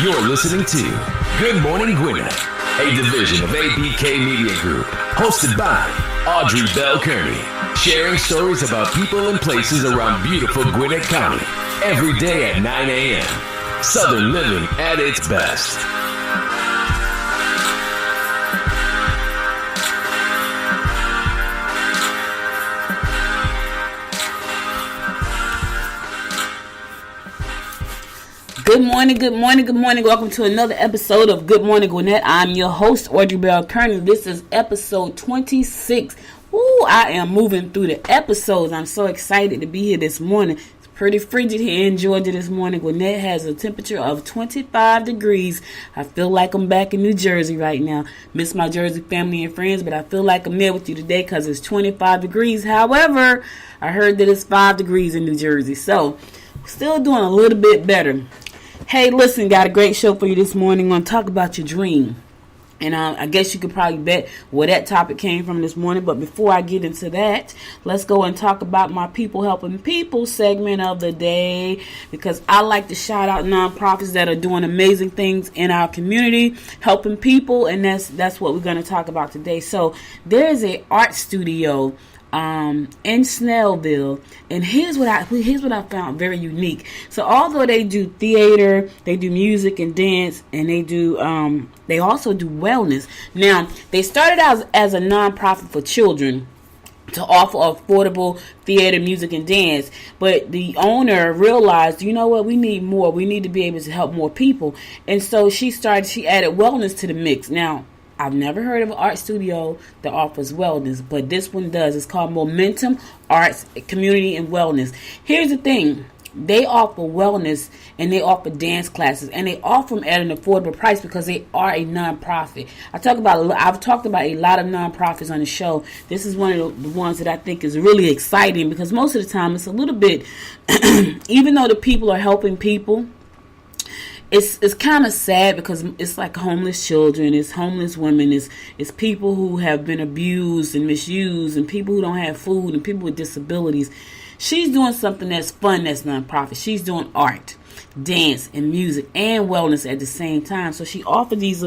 You're listening to Good Morning Gwinnett, a division of ABK Media Group, hosted by Audrey Bell Kearney, sharing stories about people and places around beautiful Gwinnett County, every day at 9 a.m. Southern living at its best. Good morning, good morning, good morning. Welcome to another episode of Good Morning Gwinnett. I'm your host, Audrey Bell Kearney. This is episode 26. Ooh, I am moving through the episodes. I'm so excited to be here this morning. It's pretty frigid here in Georgia this morning. Gwinnett has a temperature of 25 degrees. I feel like I'm back in New Jersey right now. Miss my Jersey family and friends, but I feel like I'm there with you today because it's 25 degrees. However, I heard that it's 5 degrees in New Jersey. So, still doing a little bit better. Hey, listen, got a great show for you this morning. I'm going to talk about your dream. And I guess you could probably bet where that topic came from this morning. But before I get into that, let's go and talk about my People Helping People segment of the day. Because I like to shout out nonprofits that are doing amazing things in our community, helping people. And that's what we're going to talk about today. So there is an art studio in Snellville, and here's what I found very unique. So although they do theater, they do music and dance, and they also do wellness. Now they started out as a nonprofit for children to offer affordable theater, music, and dance. But the owner realized, you know what, we need more. We need to be able to help more people. And so she added wellness to the mix. Now, I've never heard of an art studio that offers wellness, but this one does. It's called Momentum Arts, Community, and Wellness. Here's the thing. They offer wellness and they offer dance classes, and they offer them at an affordable price because they are a nonprofit. I've talked about a lot of nonprofits on the show. This is one of the ones that I think is really exciting because most of the time it's a little bit, even though the people are helping people, It's kind of sad because it's like homeless children, it's homeless women, it's people who have been abused and misused, and people who don't have food, and people with disabilities. She's doing something that's fun, that's nonprofit. She's doing art, dance, and music, and wellness at the same time. So she offered these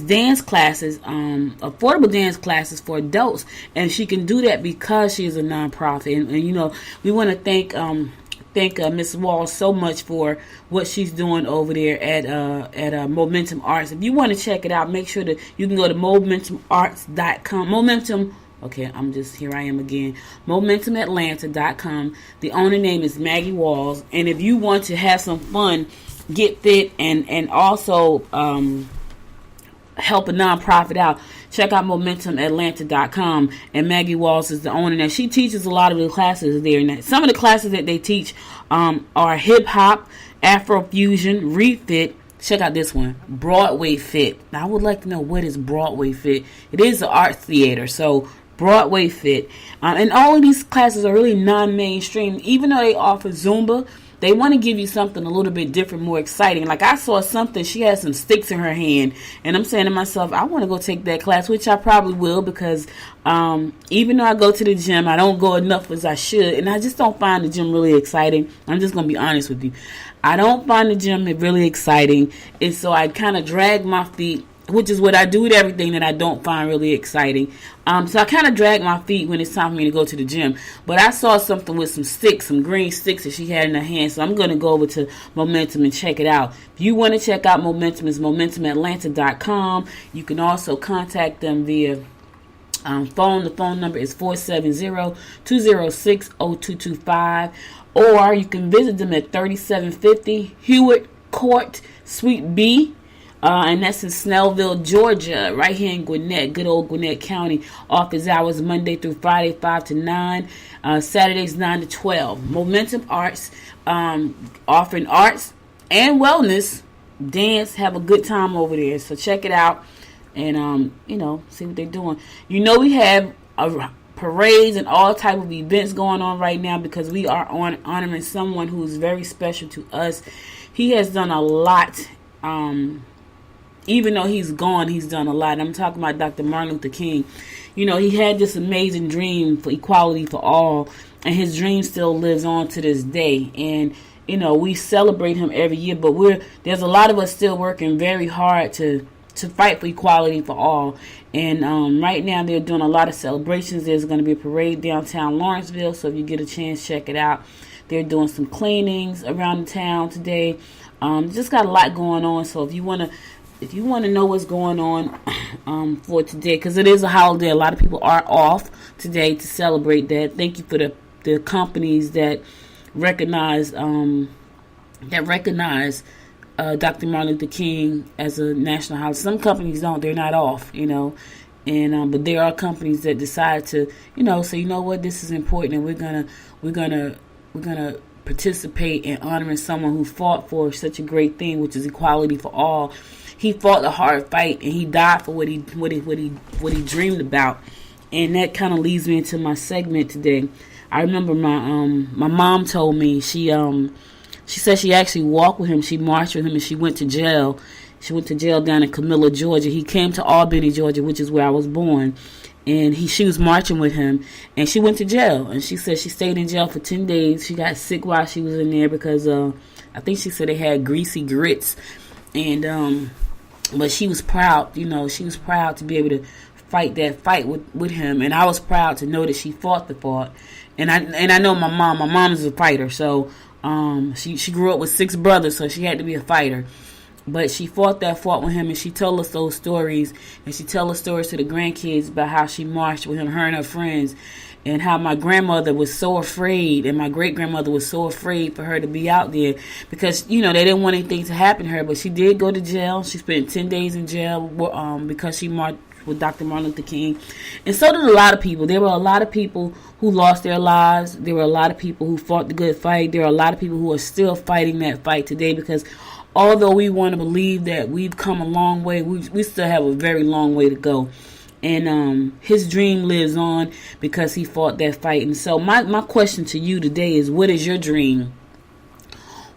dance classes, affordable dance classes for adults, and she can do that because she is a nonprofit. And you know, we want to thank Ms. Wall so much for what she's doing over there at Momentum Arts. If you want to check it out, make sure that you can go to momentumarts.com. Here I am again. momentumatlanta.com. The owner name is Maggie Walls. And if you want to have some fun, get fit, and also help a nonprofit out, check out momentumatlanta.com. And Maggie Walls is the owner. Now, she teaches a lot of the classes there. And some of the classes that they teach are hip hop, Afrofusion, refit. Check out this one, Broadway Fit. Now, I would like to know, what is Broadway Fit? It is an art theater, so Broadway Fit. And all of these classes are really non-mainstream. Even though they offer Zumba, they want to give you something a little bit different, more exciting. Like I saw something, she had some sticks in her hand, and I'm saying to myself, I want to go take that class, which I probably will, because even though I go to the gym, I don't go enough as I should, and I just don't find the gym really exciting. I'm just going to be honest with you. I don't find the gym really exciting, and so I kind of drag my feet, which is what I do with everything that I don't find really exciting. So I kind of drag my feet when it's time for me to go to the gym. But I saw something with some sticks, some green sticks that she had in her hand. So I'm going to go over to Momentum and check it out. If you want to check out Momentum, it's momentumatlanta.com. You can also contact them via phone. The phone number is 470-206-0225. Or you can visit them at 3750 Hewitt Court, Suite B. And that's in Snellville, Georgia, right here in Gwinnett, good old Gwinnett County. Office hours Monday through Friday, 5 to 9, Saturdays 9 to 12. Momentum Arts, offering arts and wellness, dance, have a good time over there. So check it out and, see what they're doing. You know, we have parades and all type of events going on right now because we are honoring someone who is very special to us. He has done a lot, even though he's gone, he's done a lot. I'm talking about Dr. Martin Luther King. You know, he had this amazing dream for equality for all, and his dream still lives on to this day. And, you know, we celebrate him every year, but there's a lot of us still working very hard to fight for equality for all. And right now they're doing a lot of celebrations. There's going to be a parade downtown Lawrenceville, so if you get a chance, check it out. They're doing some cleanings around the town today. Just got a lot going on. So if you want to know what's going on for today, because it is a holiday, a lot of people are off today to celebrate that. Thank you for the companies that recognize Dr. Martin Luther King as a national holiday. Some companies don't; they're not off, you know. And but there are companies that decide to, you know, say, you know what, this is important, and we're gonna participate in honoring someone who fought for such a great thing, which is equality for all. He fought a hard fight, and he died for what he dreamed about. And that kind of leads me into my segment today. I remember my mom told me she said she actually walked with him, she marched with him, and she went to jail. She went to jail down in Camilla, Georgia. He came to Albany, Georgia, which is where I was born. And she was marching with him, and she went to jail. And she said she stayed in jail for 10 days. She got sick while she was in there because I think she said they had greasy grits. And but she was proud, you know, she was proud to be able to fight that fight with him. And I was proud to know that she fought the fight. And I know my mom is a fighter, so she grew up with 6 brothers, so she had to be a fighter. But she fought with him, and she told us those stories, and she told us stories to the grandkids about how she marched with him, her and her friends, and how my grandmother was so afraid, and my great-grandmother was so afraid for her to be out there because, you know, they didn't want anything to happen to her. But she did go to jail. She spent 10 days in jail because she marched with Dr. Martin Luther King. And so did a lot of people. There were a lot of people who lost their lives. There were a lot of people who fought the good fight. There are a lot of people who are still fighting that fight today because although we want to believe that we've come a long way, we still have a very long way to go. And his dream lives on because he fought that fight. And so my question to you today is, what is your dream?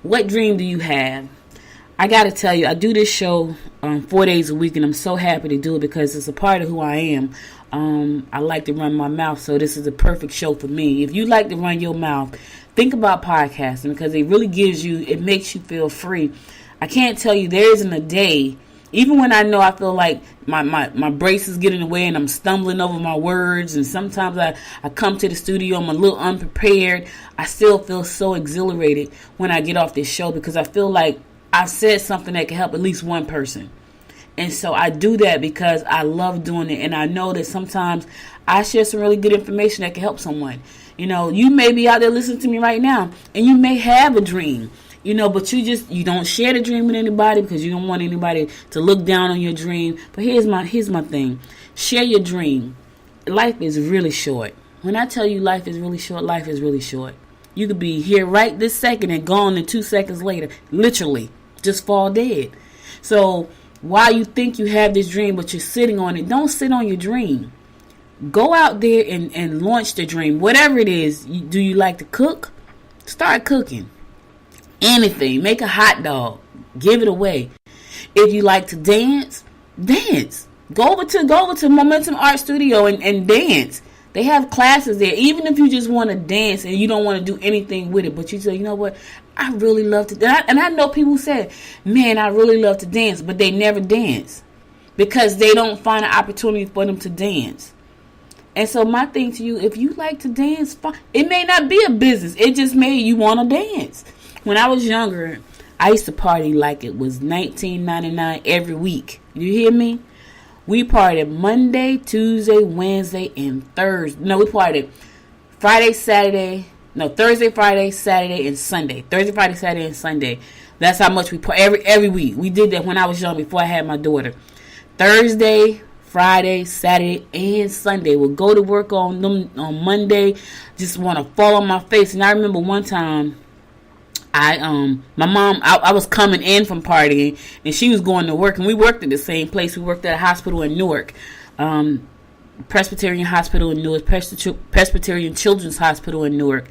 What dream do you have? I got to tell you, I do this show 4 days a week, and I'm so happy to do it because it's a part of who I am. I like to run my mouth, so this is a perfect show for me. If you like to run your mouth, think about podcasting because it really it makes you feel free. I can't tell you, there isn't a day, even when I know I feel like my brace is getting in the way and I'm stumbling over my words, and sometimes I come to the studio, I'm a little unprepared, I still feel so exhilarated when I get off this show because I feel like I said something that can help at least one person. And so I do that because I love doing it, and I know that sometimes I share some really good information that can help someone. You know, you may be out there listening to me right now, and you may have a dream. You know, but you don't share the dream with anybody because you don't want anybody to look down on your dream. But here's my thing. Share your dream. Life is really short. When I tell you life is really short, life is really short. You could be here right this second and gone in 2 seconds later. Literally. Just fall dead. So while you think you have this dream but you're sitting on it, don't sit on your dream. Go out there and launch the dream. Whatever it is. Do you like to cook? Start cooking. Anything. Make a hot dog. Give it away. If you like to dance, dance. Go over to Momentum Art Studio and dance. They have classes there. Even if you just want to dance and you don't want to do anything with it, but you say, you know what, I really love to dance. And I know people who say, man, I really love to dance, but they never dance because they don't find an opportunity for them to dance. And so my thing to you, if you like to dance, fine. It may not be a business. It just made you want to dance. When I was younger, I used to party like it was $19.99 every week. You hear me? We partied Monday, Tuesday, Wednesday, and Thursday. No, we partied Thursday, Friday, Saturday, and Sunday. Thursday, Friday, Saturday, and Sunday. That's how much we partied every week. We did that when I was young before I had my daughter. Thursday, Friday, Saturday, and Sunday. We'll go to work on Monday. Just want to fall on my face. And I remember one time, my mom, I was coming in from partying and she was going to work, and we worked at the same place. We worked at a hospital in Newark, Presbyterian Hospital in Newark, Presbyterian Children's Hospital in Newark.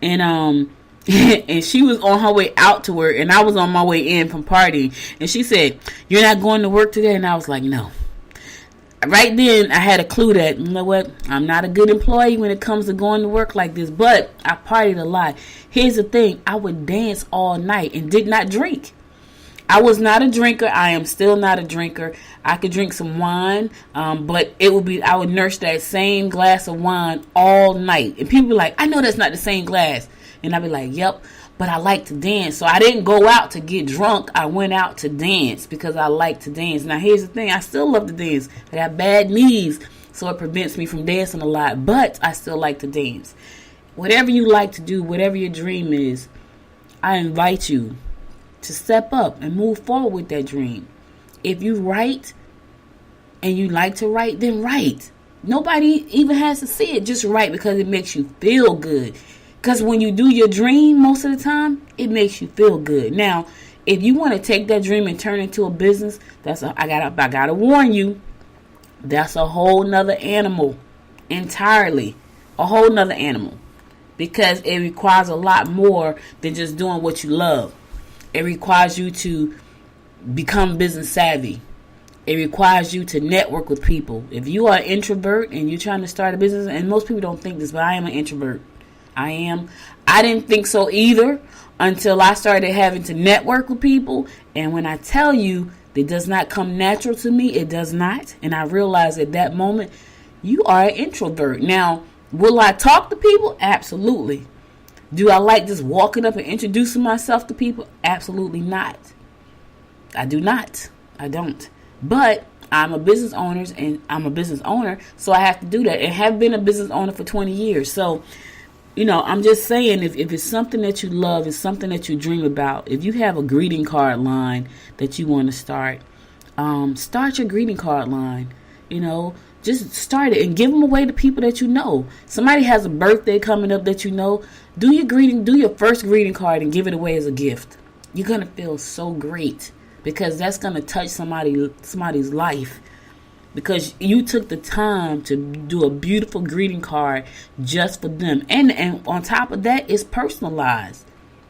And And she was on her way out to work, and I was on my way in from partying. And she said, "You're not going to work today?" And I was like, "No." Right then, I had a clue that, you know what, I'm not a good employee when it comes to going to work like this, but I partied a lot. Here's the thing, I would dance all night and did not drink. I was not a drinker. I am still not a drinker. I could drink some wine, but I would nurse that same glass of wine all night. And people be like, "I know that's not the same glass." And I'd be like, "Yep, but I like to dance." So I didn't go out to get drunk. I went out to dance because I like to dance. Now, here's the thing. I still love to dance. I got bad knees, so it prevents me from dancing a lot. But I still like to dance. Whatever you like to do, whatever your dream is, I invite you to step up and move forward with that dream. If you write and you like to write, then write. Nobody even has to see it. Just write because it makes you feel good. Because when you do your dream, most of the time, it makes you feel good. Now, if you want to take that dream and turn it into a business, I gotta warn you, that's a whole nother animal entirely. A whole nother animal. Because it requires a lot more than just doing what you love. It requires you to become business savvy. It requires you to network with people. If you are an introvert and you're trying to start a business, and most people don't think this, but I am an introvert. I am. I didn't think so either until I started having to network with people. And when I tell you it does not come natural to me, it does not. And I realized at that moment, you are an introvert. Now, will I talk to people? Absolutely. Do I like just walking up and introducing myself to people? Absolutely not. I do not. I don't. But I'm a business owner, so I have to do that. And have been a business owner for 20 years. So, I'm just saying, if it's something that you love, it's something that you dream about, if you have a greeting card line that you want to start your greeting card line. Just start it and give them away to people that you know. Somebody has a birthday coming up that you know. Do your first greeting card and give it away as a gift. You're going to feel so great because that's going to touch somebody's life. Because you took the time to do a beautiful greeting card just for them. And on top of that, it's personalized.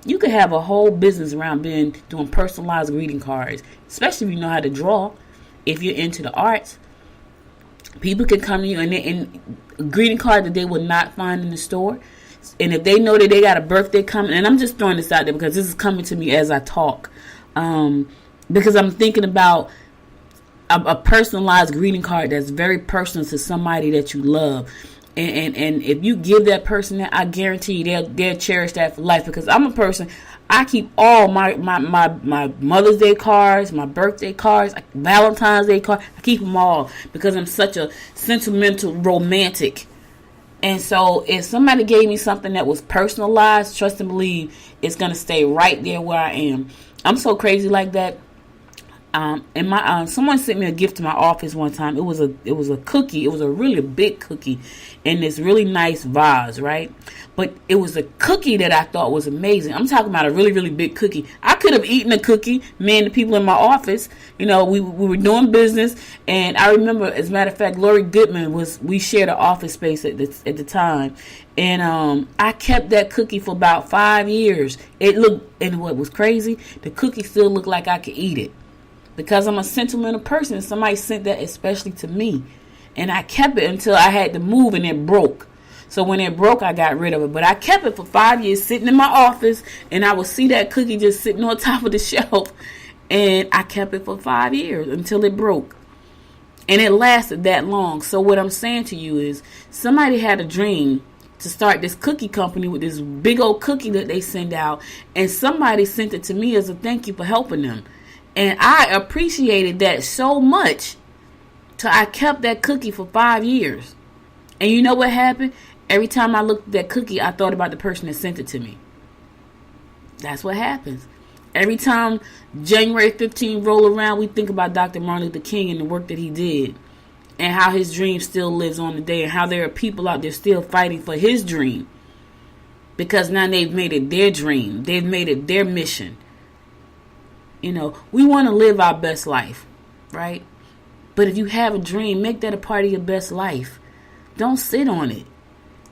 You could have a whole business around doing personalized greeting cards, especially if you know how to draw. If you're into the arts, people can come to you and a greeting card that they will not find in the store. And if they know that they got a birthday coming, and I'm just throwing this out there because this is coming to me as I talk, because I'm thinking about a personalized greeting card that's very personal to somebody that you love. And if you give that person that, I guarantee you they'll cherish that for life. Because I'm a person, I keep all my Mother's Day cards, my birthday cards, Valentine's Day cards. I keep them all because I'm such a sentimental romantic. And so if somebody gave me something that was personalized, trust and believe it's going to stay right there where I am. I'm so crazy like that. And someone sent me a gift to my office one time. It was a cookie. It was a really big cookie in this really nice vase, right? But it was a cookie that I thought was amazing. I'm talking about a really, really big cookie. I could have eaten a cookie, me and the people in my office. We were doing business, and I remember, as a matter of fact, Lori Goodman we shared an office space at the time, and I kept that cookie for about 5 years. And what was crazy, the cookie still looked like I could eat it. Because I'm a sentimental person, and somebody sent that especially to me. And I kept it until I had to move and it broke. So when it broke, I got rid of it. But I kept it for 5 years sitting in my office, and I would see that cookie just sitting on top of the shelf. And I kept it for 5 years until it broke. And it lasted that long. So what I'm saying to you is, somebody had a dream to start this cookie company with this big old cookie that they send out. And somebody sent it to me as a thank you for helping them. And I appreciated that so much till I kept that cookie for 5 years. And you know what happened? Every time I looked at that cookie, I thought about the person that sent it to me. That's what happens. Every time January 15 roll around, we think about Dr. Martin Luther King and the work that he did. And how his dream still lives on today. And how there are people out there still fighting for his dream. Because now they've made it their dream. They've made it their mission. We want to live our best life, right? But if you have a dream, make that a part of your best life. Don't sit on it.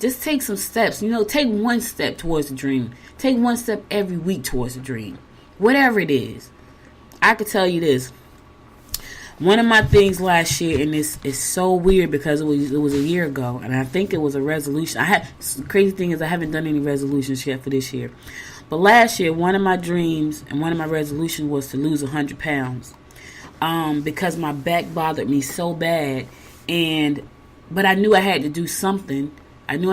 just take some steps. Take one step towards the dream. Take one step every week towards the dream. Whatever it is. I could tell you this. One of my things last year, and this is so weird because it was a year ago, and I think it was a resolution. The crazy thing is I haven't done any resolutions yet for this year. But last year, one of my dreams and one of my resolutions was to lose 100 pounds. Because my back bothered me so bad, but I knew I had to do something. And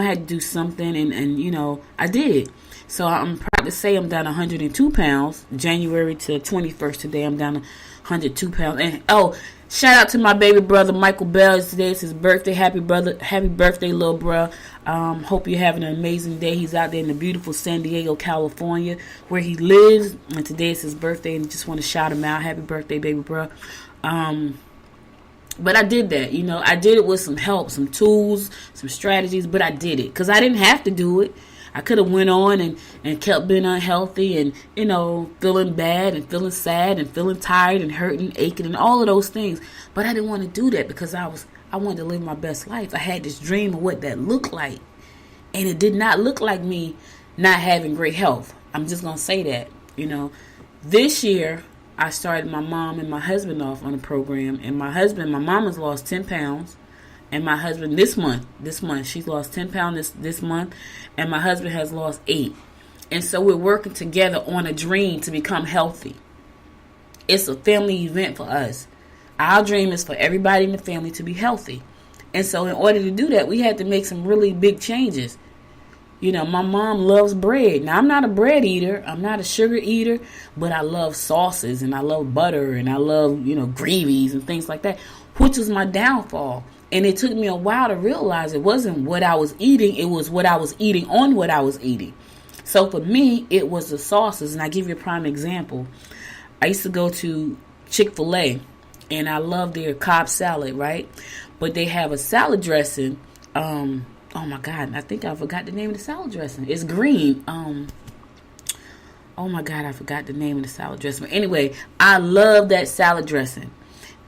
I did. So I'm proud to say I'm down 102 pounds. January to 21st today, I'm down 102 pounds. And shout out to my baby brother Michael Bell. Today is his birthday. Happy birthday, little bro. Hope you're having an amazing day. He's out there in the beautiful San Diego, California, where he lives. And today is his birthday, and just want to shout him out. Happy birthday, baby bro. But I did that. I did it with some help, some tools, some strategies. But I did it because I didn't have to do it. I could have went on and kept being unhealthy and, feeling bad and feeling sad and feeling tired and hurting, aching and all of those things. But I didn't want to do that because I wanted to live my best life. I had this dream of what that looked like. And it did not look like me not having great health. I'm just going to say that, This year, I started my mom and my husband off on a program. And my mom has lost 10 pounds. And my husband this month, she's lost 10 pounds this month. And my husband has lost 8. And so we're working together on a dream to become healthy. It's a family event for us. Our dream is for everybody in the family to be healthy. And so in order to do that, we had to make some really big changes. My mom loves bread. Now, I'm not a bread eater. I'm not a sugar eater. But I love sauces and I love butter and I love, gravies and things like that, which was my downfall. And it took me a while to realize it wasn't what I was eating. It was what I was eating on what I was eating. So for me, it was the sauces. And I give you a prime example. I used to go to Chick-fil-A and I love their Cobb salad, right? But they have a salad dressing. Oh my God. I think I forgot the name of the salad dressing. It's green. Oh my God. I forgot the name of the salad dressing. But anyway, I love that salad dressing.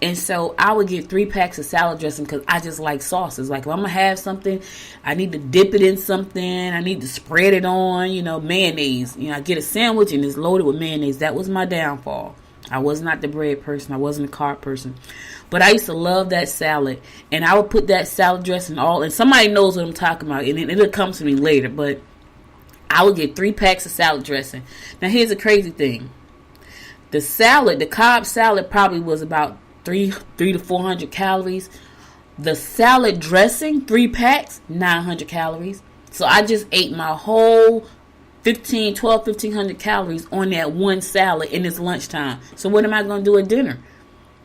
And so I would get 3 packs of salad dressing because I just like sauces. Like if I'm going to have something, I need to dip it in something. I need to spread it on, mayonnaise. I get a sandwich and it's loaded with mayonnaise. That was my downfall. I was not the bread person. I wasn't a carb person. But I used to love that salad. And I would put that salad dressing and somebody knows what I'm talking about. And it'll come to me later. But I would get 3 packs of salad dressing. Now here's the crazy thing. The Cobb salad probably was about 300 to 400 calories. The salad dressing, 3 packs, 900 calories. So I just ate my whole 1,500 calories on that one salad and it's lunchtime. So what am I going to do at dinner?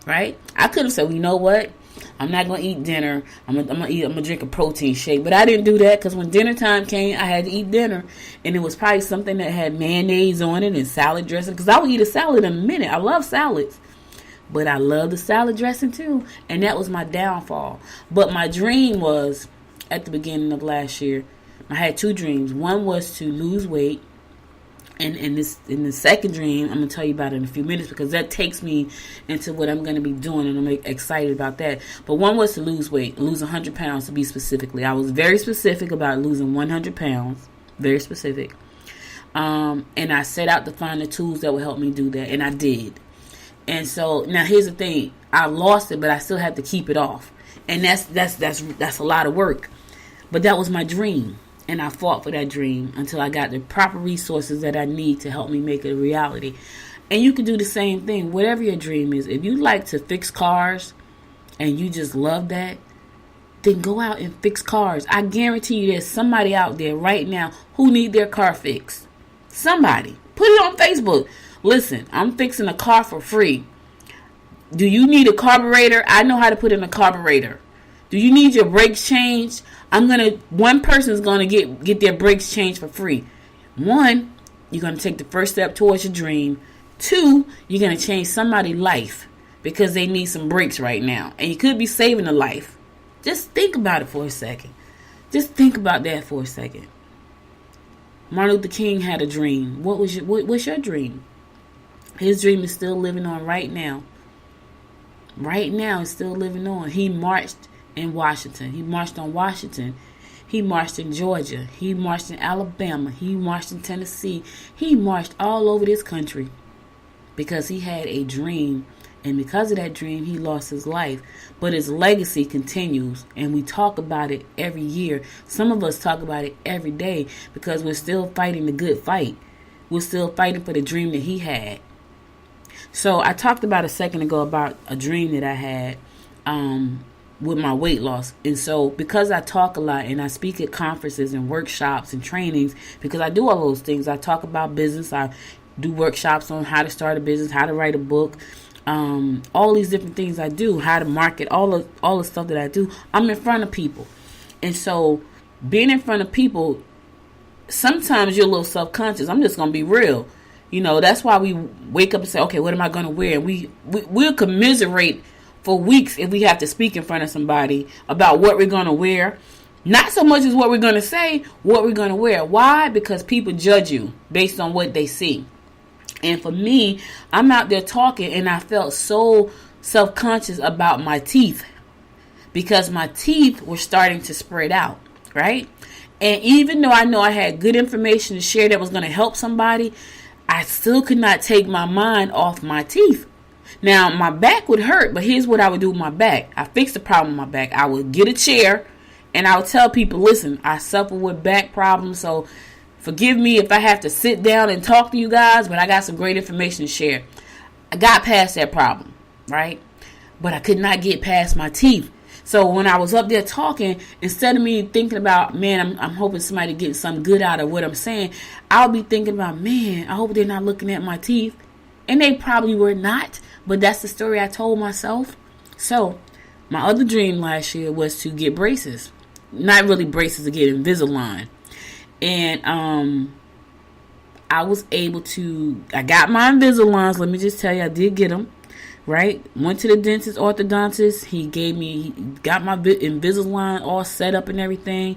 Right? I could have said, well, you know what? I'm not going to eat dinner. I'm going to drink a protein shake. But I didn't do that because when dinner time came, I had to eat dinner. And it was probably something that had mayonnaise on it and salad dressing. Because I would eat a salad in a minute. I love salads. But I love the salad dressing too. And that was my downfall. But my dream was, at the beginning of last year, I had 2 dreams. One was to lose weight. And in the second dream, I'm going to tell you about it in a few minutes because that takes me into what I'm going to be doing. And I'm excited about that. But one was to lose weight, lose 100 pounds to be specifically. I was very specific about losing 100 pounds. Very specific. And I set out to find the tools that would help me do that. And I did. And so now here's the thing. I lost it, but I still have to keep it off. And that's a lot of work. But that was my dream. And I fought for that dream until I got the proper resources that I need to help me make it a reality. And you can do the same thing, whatever your dream is. If you like to fix cars and you just love that, then go out and fix cars. I guarantee you there's somebody out there right now who need their car fixed. Somebody. Put it on Facebook. Listen, I'm fixing a car for free. Do you need a carburetor? I know how to put in a carburetor. Do you need your brakes changed? One person is gonna get their brakes changed for free. 1, you're gonna take the first step towards your dream. 2, you're gonna change somebody's life because they need some brakes right now. And you could be saving a life. Just think about it for a second. Just think about that for a second. Martin Luther King had a dream. What's your dream? His dream is still living on right now. Right now, it's still living on. He marched in Washington. He marched on Washington. He marched in Georgia. He marched in Alabama. He marched in Tennessee. He marched all over this country because he had a dream. And because of that dream, he lost his life. But his legacy continues. And we talk about it every year. Some of us talk about it every day because we're still fighting the good fight. We're still fighting for the dream that he had. So I talked about a second ago about a dream that I had with my weight loss. And so because I talk a lot and I speak at conferences and workshops and trainings, because I do all those things. I talk about business. I do workshops on how to start a business, how to write a book. All these different things I do, how to market, all the stuff that I do, I'm in front of people. And so being in front of people, sometimes you're a little self-conscious. I'm just going to be real. You know, that's why we wake up and say, okay, what am I going to wear? And we'll commiserate for weeks if we have to speak in front of somebody about what we're going to wear. Not so much as what we're going to say, what we're going to wear. Why? Because people judge you based on what they see. And for me, I'm out there talking and I felt so self-conscious about my teeth because my teeth were starting to spread out, right? And even though I know I had good information to share that was going to help somebody, I still could not take my mind off my teeth. Now, my back would hurt, but here's what I would do with my back. I fixed the problem with my back. I would get a chair and I would tell people, listen, I suffer with back problems, so forgive me if I have to sit down and talk to you guys, but I got some great information to share. I got past that problem, right? But I could not get past my teeth. So when I was up there talking, instead of me thinking about, man, I'm hoping somebody gets something good out of what I'm saying, I'll be thinking about, man, I hope they're not looking at my teeth. And they probably were not, but that's the story I told myself. So my other dream last year was to get braces. Not really braces, to get Invisalign. And I was able to, I got my Invisaligns. Let me just tell you, I did get them, right? Went to the dentist, orthodontist. He got my Invisalign all set up and everything.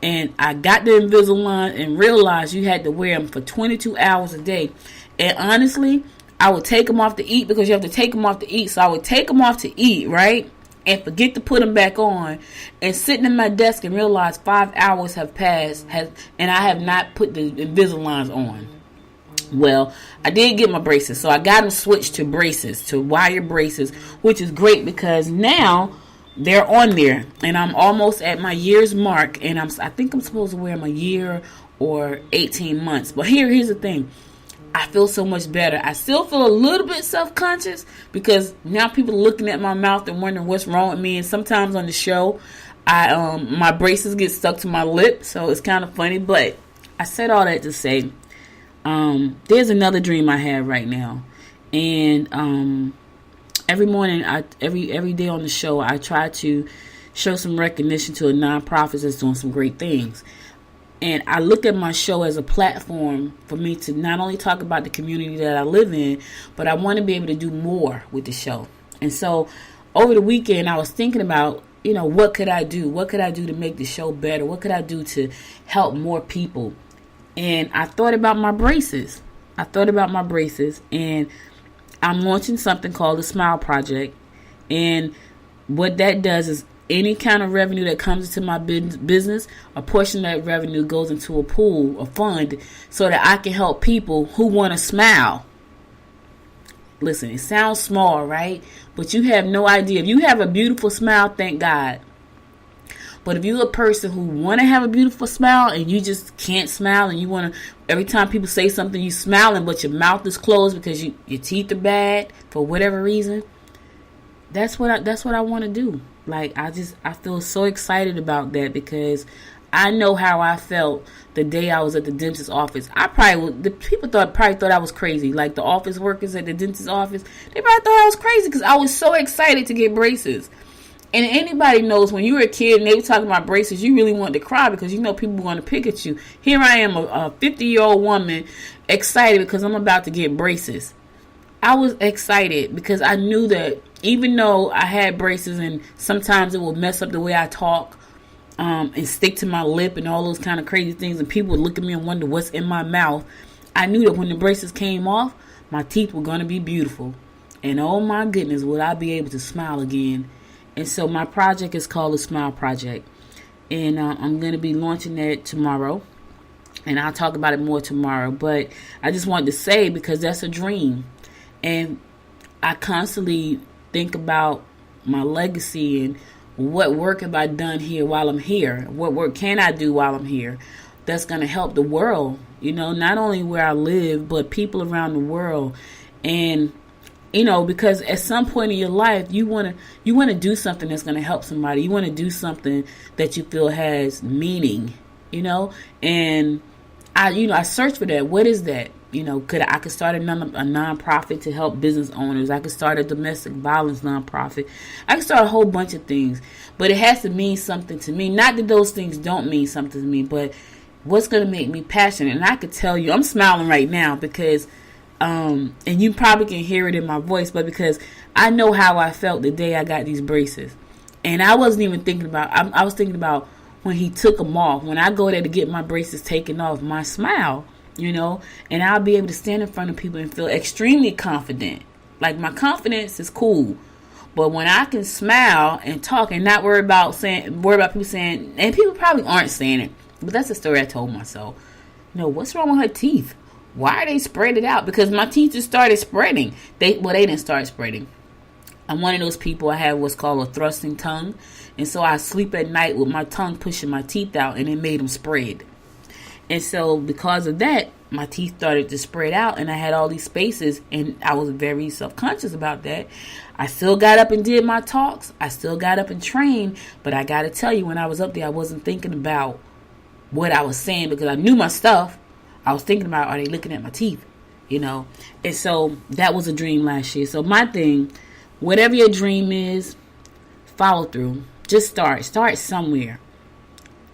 And I got the Invisalign and realized you had to wear them for 22 hours a day. And honestly, I would take them off to eat because you have to take them off to eat. So I would take them off to eat, right? And forget to put them back on, and sitting at my desk and realize 5 hours have passed, and I have not put the Invisaligns on. Well, I did get my braces, so I got them switched to braces, to wire braces, which is great because now they're on there, and I'm almost at my year's mark, and I think I'm supposed to wear them a year or 18 months. But here's the thing. I feel so much better. I still feel a little bit self-conscious because now people are looking at my mouth and wondering what's wrong with me. And sometimes on the show, my braces get stuck to my lip, so it's kind of funny. But I said all that to say, there's another dream I have right now, and every morning, every day on the show, I try to show some recognition to a nonprofit that's doing some great things. And I look at my show as a platform for me to not only talk about the community that I live in, but I want to be able to do more with the show. And so over the weekend, I was thinking about, what could I do? What could I do to make the show better? What could I do to help more people? And I thought about my braces. And I'm launching something called the Smile Project. And what that does is any kind of revenue that comes into my business, a portion of that revenue goes into a pool, a fund, so that I can help people who want to smile. Listen, it sounds small, right? But you have no idea. If you have a beautiful smile, thank God. But if you're a person who want to have a beautiful smile and you just can't smile, and you want to, every time people say something, you smiling, but your mouth is closed because your teeth are bad for whatever reason, that's what I want to do. Like, I feel so excited about that because I know how I felt the day I was at the dentist's office. The people probably thought I was crazy. Like the office workers at the dentist's office, they probably thought I was crazy because I was so excited to get braces. And anybody knows when you were a kid and they were talking about braces, you really wanted to cry because people were going to pick at you. Here I am, a 50-year-old woman, excited because I'm about to get braces. I was excited because I knew that even though I had braces and sometimes it would mess up the way I talk and stick to my lip and all those kind of crazy things, and people would look at me and wonder what's in my mouth, I knew that when the braces came off, my teeth were going to be beautiful. And oh my goodness, would I be able to smile again. And so my project is called the Smile Project. And I'm going to be launching that tomorrow. And I'll talk about it more tomorrow. But I just wanted to say, because that's a dream. And I constantly think about my legacy and what work have I done here while I'm here? What work can I do while I'm here that's going to help the world? Not only where I live, but people around the world. And, because at some point in your life, you want to do something that's going to help somebody. You want to do something that you feel has meaning, and I search for that. What is that? I could start a nonprofit to help business owners. I could start a domestic violence nonprofit. I could start a whole bunch of things, but it has to mean something to me. Not that those things don't mean something to me, but what's going to make me passionate? And I could tell you, I'm smiling right now because, and you probably can hear it in my voice, but because I know how I felt the day I got these braces. And I wasn't even thinking about, I was thinking about when he took them off. When I go there to get my braces taken off, my smile, and I'll be able to stand in front of people and feel extremely confident. Like, my confidence is cool. But when I can smile and talk and not worry about people saying, and people probably aren't saying it, but that's a story I told myself. What's wrong with her teeth? Why are they spread out? Because my teeth just started spreading. They didn't start spreading. I'm one of those people. I have what's called a thrusting tongue. And so I sleep at night with my tongue pushing my teeth out, and it made them spread. And so because of that, my teeth started to spread out, and I had all these spaces, and I was very self-conscious about that. I still got up and did my talks. I still got up and trained. But I got to tell you, when I was up there, I wasn't thinking about what I was saying because I knew my stuff. I was thinking about, are they looking at my teeth? And so that was a dream last year. So my thing, whatever your dream is, follow through. Just start somewhere.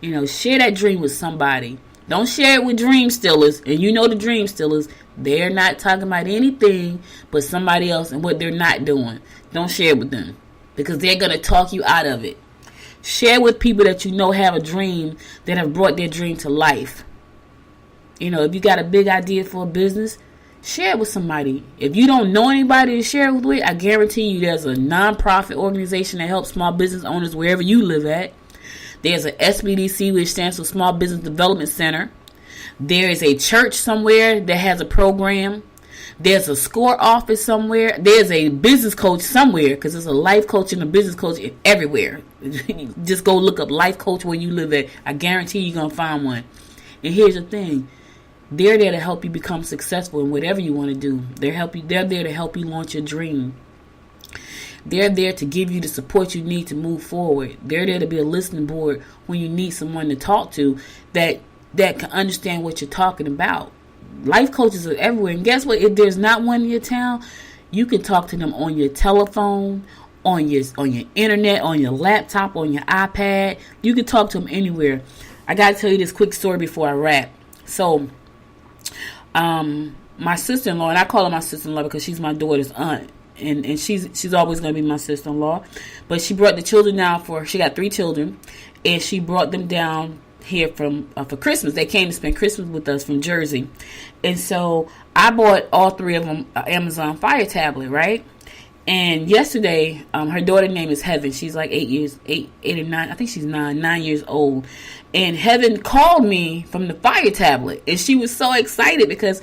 Share that dream with somebody. Don't share it with dream stealers. And the dream stealers, they're not talking about anything but somebody else and what they're not doing. Don't share it with them because they're going to talk you out of it. Share with people that have a dream, that have brought their dream to life. If you got a big idea for a business, share it with somebody. If you don't know anybody to share it with, I guarantee you there's a nonprofit organization that helps small business owners wherever you live at. There's a SBDC, which stands for Small Business Development Center. There is a church somewhere that has a program. There's a SCORE office somewhere. There's a business coach somewhere, because there's a life coach and a business coach everywhere. Just go look up life coach where you live at. I guarantee you're going to find one. And here's the thing. They're there to help you become successful in whatever you want to do. They're there to help you launch your dream. They're there to give you the support you need to move forward. They're there to be a listening board when you need someone to talk to that can understand what you're talking about. Life coaches are everywhere. And guess what? If there's not one in your town, you can talk to them on your telephone, on your internet, on your laptop, on your iPad. You can talk to them anywhere. I got to tell you this quick story before I wrap. So, my sister-in-law, and I call her my sister-in-law because she's my daughter's aunt. And she's always going to be my sister-in-law. But she brought the children down she got 3 children. And she brought them down here for Christmas. They came to spend Christmas with us from Jersey. And so I bought all 3 of them an Amazon Fire tablet, right? And yesterday, her daughter's name is Heaven. She's like 8 or 9. I think she's 9 years old. And Heaven called me from the Fire tablet. And she was so excited because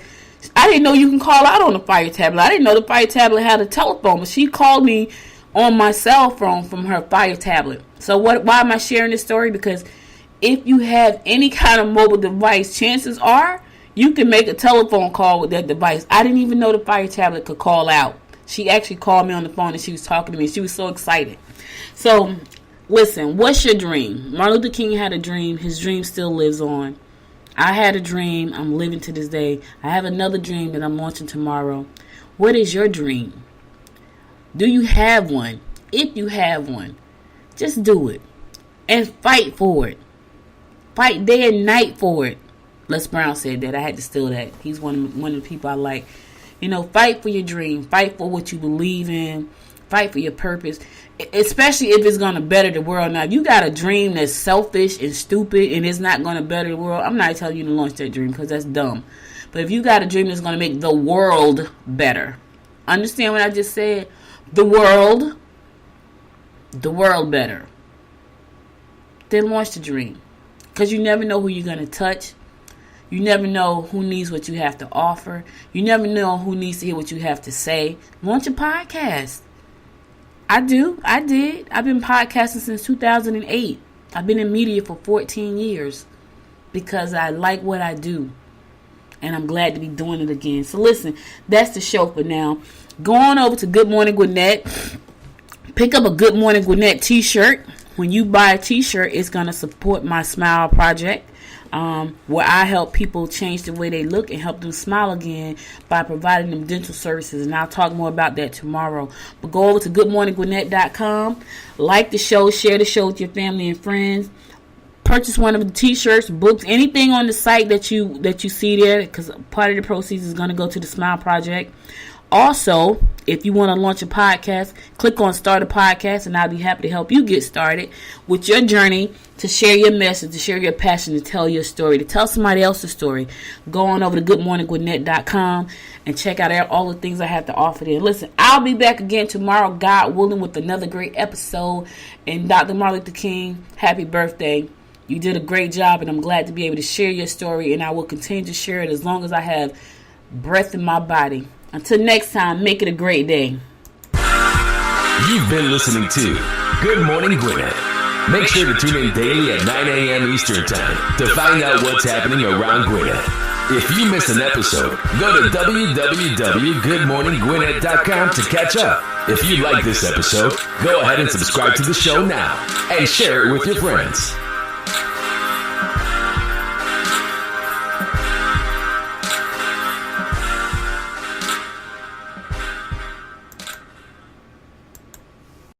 I didn't know you can call out on the Fire tablet. I didn't know the Fire tablet had a telephone, but she called me on my cell phone from her Fire tablet. So why am I sharing this story? Because if you have any kind of mobile device, chances are you can make a telephone call with that device. I didn't even know the Fire tablet could call out. She actually called me on the phone and she was talking to me. She was so excited. So listen, what's your dream? Martin Luther King had a dream. His dream still lives on. I had a dream. I'm living to this day. I have another dream that I'm launching tomorrow. What is your dream? Do you have one? If you have one, just do it. And fight for it. Fight day and night for it. Les Brown said that. I had to steal that. He's one of the people I like. Fight for your dream. Fight for what you believe in. Fight for your purpose. Especially if it's going to better the world. Now, if you got a dream that's selfish and stupid and it's not going to better the world, I'm not telling you to launch that dream because that's dumb. But if you got a dream that's going to make the world better. Understand what I just said? The world better. then launch the dream. Because you never know who you're going to touch. You never know who needs what you have to offer. You never know who needs to hear what you have to say. Launch a podcast. I did. I've been podcasting since 2008. I've been in media for 14 years because I like what I do. And I'm glad to be doing it again. So listen, that's the show for now. Go on over to Good Morning Gwinnett. Pick up a Good Morning Gwinnett t-shirt. When you buy a t-shirt, it's going to support my Smile Project, where I help people change the way they look and help them smile again by providing them dental services. And I'll talk more about that tomorrow. But go over to goodmorninggwinnett.com. Like the show. Share the show with your family and friends. Purchase one of the t-shirts, books, anything on the site that you see there, because part of the proceeds is going to go to the Smile Project. Also, if you want to launch a podcast, click on Start a Podcast, and I'll be happy to help you get started with your journey to share your message, to share your passion, to tell your story, to tell somebody else's story. Go on over to goodmorninggwinnett.com and check out all the things I have to offer there. Listen, I'll be back again tomorrow, God willing, with another great episode. And Dr. Martin Luther King, happy birthday. You did a great job, and I'm glad to be able to share your story, and I will continue to share it as long as I have breath in my body. Until next time, make it a great day. You've been listening to Good Morning Gwinnett. Make sure to tune in daily at 9 a.m. Eastern Time to find out what's happening around Gwinnett. If you miss an episode, go to www.goodmorninggwinnett.com to catch up. If you like this episode, go ahead and subscribe to the show now and share it with your friends.